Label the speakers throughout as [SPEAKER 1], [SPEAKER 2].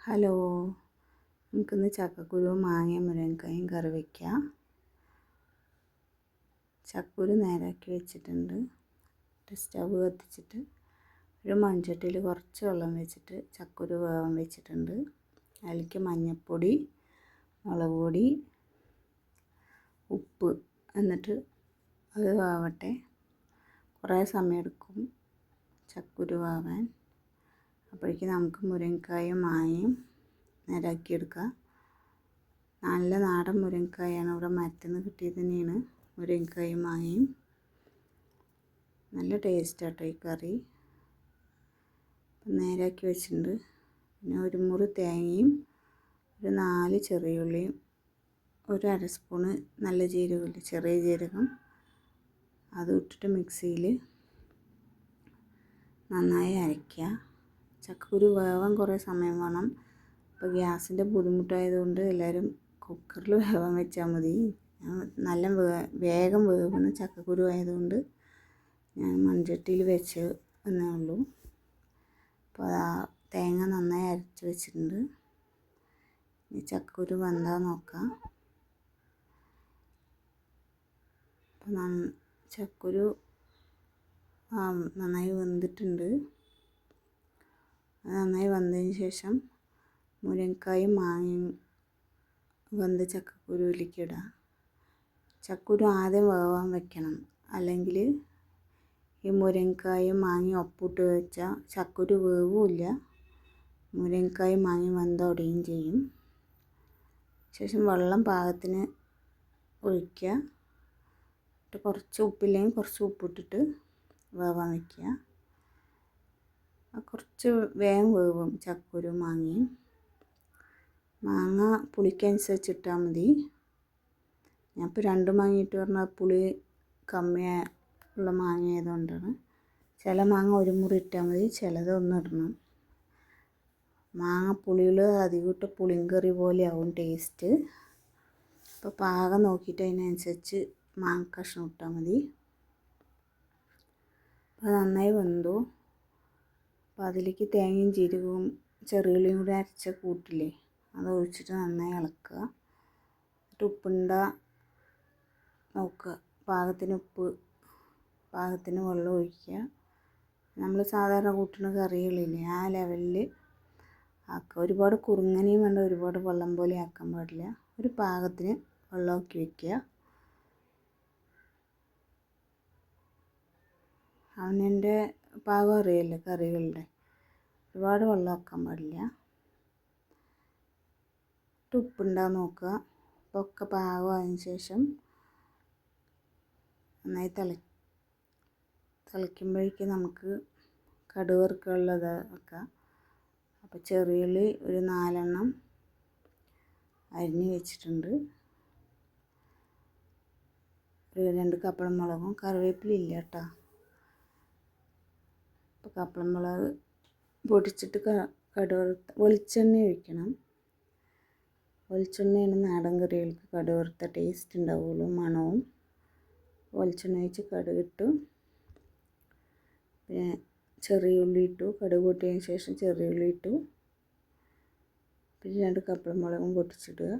[SPEAKER 1] Hello, നമുക്കിന്ന് ചക്കക്കുരുവും മാങ്ങയും മുരിങ്ങക്കായും കറി വയ്ക്കാം. ചക്കക്കുരു നേരാക്കി വെച്ചിട്ടുണ്ട്. സ്റ്റവ് കത്തിച്ചിട്ട് ഒരു മൺചട്ടിയിൽ കുറച്ച് വെള്ളം വെച്ചിട്ട് ചക്കക്കുരു വേവാൻ വെച്ചിട്ടുണ്ട്. അതിലേക്ക് മഞ്ഞൾപ്പൊടി, മുളക് പൊടി, ഉപ്പ് എന്നിട്ട് അത് വേവട്ടെ. കുറേ സമയം എടുക്കും ചക്കക്കുരു വേവാൻ. അപ്പോഴേക്കും നമുക്ക് മുരിങ്ങക്കായും മാങ്ങയും നേരാക്കിയെടുക്കാം. നല്ല നാടൻ മുരിങ്ങക്കായാണ്, ഇവിടെ മരത്തിൽ നിന്ന് കിട്ടിയത് തന്നെയാണ് മുരിങ്ങക്കായും മാങ്ങയും. നല്ല ടേസ്റ്റാട്ടോ ഈ കറി. നേരാക്കി വെച്ചിട്ടുണ്ട്. പിന്നെ ഒരു മുറി തേങ്ങയും ഒരു 4 ചെറിയ ഉള്ളിയും ഒരു അര സ്പൂണ് നല്ല ജീരകമില്ലേ, ചെറിയ ജീരകം, അത് ഇട്ടിട്ട് മിക്സിയിൽ നന്നായി അരയ്ക്കുക. ചക്കക്കുരു വേവാൻ കുറേ സമയം വേണം. ഇപ്പോൾ ഗ്യാസിൻ്റെ ബുദ്ധിമുട്ടായതുകൊണ്ട് എല്ലാവരും കുക്കറിൽ വേവാൻ വെച്ചാൽ മതി. നല്ല വേഗം വേവുന്ന ചക്കക്കുരു ആയതുകൊണ്ട് ഞാൻ മൺചട്ടിയിൽ വെച്ച് എന്നേ ഉള്ളൂ. അപ്പോൾ തേങ്ങ നന്നായി അരച്ച് വെച്ചിട്ടുണ്ട്. ഈ ചക്കക്കുരു വെന്താൽ നോക്കാം. അപ്പം ചക്കക്കുരു നന്നായി വെന്തിട്ടുണ്ട്. നന്നായി വെന്തതിന് ശേഷം മുരിങ്ങക്കായും മാങ്ങയും വെന്ത ചക്കക്കുരുവിലേക്ക് ഇടാം. ചക്കക്കുരു ആദ്യം വേവാൻ വെക്കണം, അല്ലെങ്കിൽ ഈ മുരിങ്ങക്കായും മാങ്ങയും ഒപ്പിട്ട് വെച്ചാൽ ചക്കക്കുരു വേവില്ല, മുരിങ്ങക്കായും മാങ്ങയും വെന്തുടയുകയും ചെയ്യും. ശേഷം വെള്ളം പാകത്തിന് ഒഴിക്കുക. എന്നിട്ട് കുറച്ച് ഉപ്പില്ലെങ്കിൽ കുറച്ച് ഉപ്പിട്ടിട്ട് വേവാൻ വയ്ക്കുക. കുറച്ച് വേഗം വേവും ചക്കക്കുരു മാങ്ങയും. മാങ്ങ പുളിക്കനുസരിച്ചിട്ടാൽ മതി. ഞാനിപ്പോൾ 2 മാങ്ങ ഇട്ട് പറഞ്ഞാൽ പുളി കമ്മിയുള്ള മാങ്ങ ആയതുകൊണ്ടാണ്. ചില മാങ്ങ ഒരു മുറി ഇട്ടാൽ മതി, ചിലത് ഒന്നിടണം. മാങ്ങ പുളിയിൽ അധികം ഇട്ട് പുളിങ്കറി പോലെ ആവും ടേസ്റ്റ്. അപ്പോൾ പാകം നോക്കിയിട്ട് അതിനനുസരിച്ച് മാങ്ങ കഷ്ണം ഇട്ടാൽ മതി. അപ്പോൾ നന്നായി വെന്തു. അപ്പോൾ അതിലേക്ക് തേങ്ങയും ജീരകവും ചെറിയുള്ളിയും കൂടി അരച്ച കൂട്ടില്ലേ, അത് ഒഴിച്ചിട്ട് നന്നായി ഇളക്കുക. എന്നിട്ട് ഉപ്പുണ്ട നോക്കുക, പാകത്തിന് ഉപ്പ്, പാകത്തിന് വെള്ളം ഒഴിക്കുക. നമ്മൾ സാധാരണ കൂട്ടുന്ന കറികളില്ലേ ആ ലെവലിൽ ആക്കുക. ഒരുപാട് കുറുങ്ങനെയും വേണ്ട, ഒരുപാട് വെള്ളം പോലെ ആക്കാൻ പാടില്ല. ഒരു പാകത്തിന് വെള്ളമാക്കി വയ്ക്കുക. അവനെൻ്റെ പാകം അറിയില്ല കറികളുടെ, ഒരുപാട് വെള്ളമാക്കാൻ പാടില്ല. ഉപ്പുണ്ടാകും നോക്കുക. ഉപ്പൊക്കെ പാകമായതിന് ശേഷം നന്നായി തിളയ്ക്കുമ്പോഴേക്കും നമുക്ക് കടുക് വറുക്കാനുള്ളത് വെക്കാം. അപ്പോൾ ചെറിയുള്ളി ഒരു 4 എണ്ണം അരിഞ്ഞ് വെച്ചിട്ടുണ്ട്. ഒരു 2 കപ്പളം മുളകും, കറിവേപ്പില ഇല്ല കേട്ടോ. അപ്പോൾ കപ്പളം മുളക് പൊടിച്ചിട്ട് വെളിച്ചെണ്ണ ഒഴിക്കണം. വെളിച്ചെണ്ണയാണ് നാടൻ കറികൾക്ക് കടുക് വറുത്ത ടേസ്റ്റ് ഉണ്ടാവുള്ളൂ, മണവും. വെളിച്ചെണ്ണ ഒഴിച്ച് കടുകിട്ടു, പിന്നെ ചെറിയ ഉള്ളി ഇട്ടു. കടുക് പൊട്ടിയതിന് ശേഷം ചെറിയ ഉള്ളി ഇട്ടു. പിന്നെ 2 കപ്പളം മുളകും പൊട്ടിച്ചിടുക.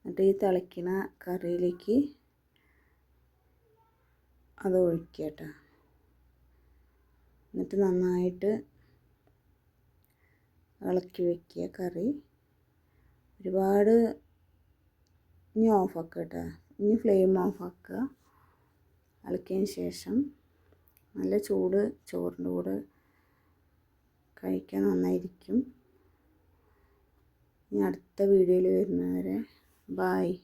[SPEAKER 1] എന്നിട്ട് ഈ തിളയ്ക്കുന്ന കറിയിലേക്ക് അത് ഒഴിക്കുക കേട്ടോ. എന്നിട്ട് നന്നായിട്ട് ഇളക്കി വയ്ക്കുക കറി. ഒരുപാട് ഇനി ഓഫാക്കുക കേട്ടോ, ഇനി ഫ്ലെയിം ഓഫാക്കുക. ഇളക്കിയതിന് ശേഷം നല്ല ചൂട് ചോറിൻ്റെ കൂടെ കഴിക്കാൻ നന്നായിരിക്കും. ഇനി അടുത്ത വീഡിയോയിൽ വരുന്നവരെ ബായ്.